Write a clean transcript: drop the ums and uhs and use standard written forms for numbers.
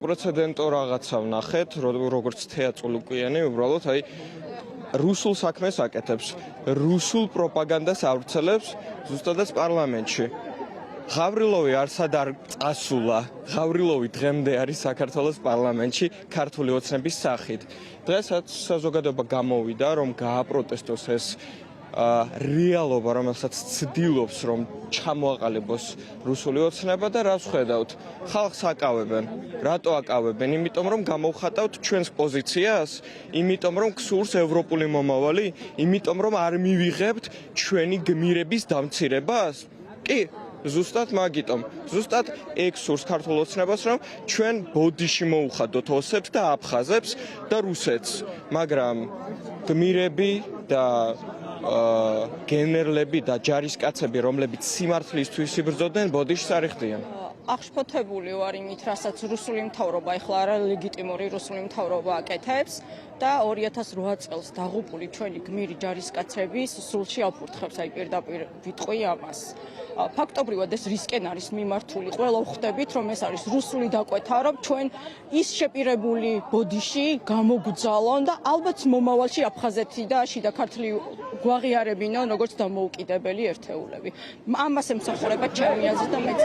პრეცედენტო რაღაცა ვნახეთ, როგორც თეატრულუკიანი, უბრალოდ აი რუსულ საქმეს აკეთებს, რუსულ პროპაგანდას ავრცელებს ზუსტადაც პარლამენტში. ღავრილოვი არსად არ წასულა, ღავრილოვი დღემდე არის საქართველოს პარლამენტში ქართული ოცნების სახით. დღესაც საზოგადოება გამოვიდა, რომ გააპროტესტოს ეს რეალობა, რომელსაც ცდილობს, რომ ჩამოაყალიბოს რუსული ოცნება და რას ხედავთ? ხალხს აკავებენ. რატო აკავებენ? იმიტომ, რომ გამოვხატავთ ჩვენს პოზიციას, იმიტომ, რომ გსურს ევროპული მომავალი, იმიტომ, რომ არ მივიღებთ ჩვენი გმირების დამცირებას? კი, ზუსტად მაგიტომ. ზუსტად ეგ სურს ქართულ ოცნებას, რომ ჩვენ ბოდიში მოუხადოთ ოსებს და აფხაზებს და რუსეთს, მაგრამ გმირები და გენერლები და ჯარისკაცები, რომლებიც სიმართლისთვის იბრძოდნენ, ბოდიშს არ იხდიან. აღშფოთებული ვარ იმით, რასაც რუსული მთავრობა ეხლა არალეგიტიმური რუსული მთავრობა აკეთებს და 2008 წელს დაღუპული ჩვენი გმირი ჯარისკაცები სულში აფურთხებს, აი პირდაპირ ვიტყვი ამას. ფაქტობრივად ეს რისკენ არის მიმართული. ყველა ვხვდებით, რომ ეს არის რუსული დაკვეთა, რომ ჩვენ ის შეპირებული ბოდიში გამოგძალონ და ალბათ მომავალში აფხაზეთი და შიდა ქართლი გვაღიარებინონ როგორც დამოუკიდებელი ერთეულები. ამას ემსახურება ჩემი აზრით და მეც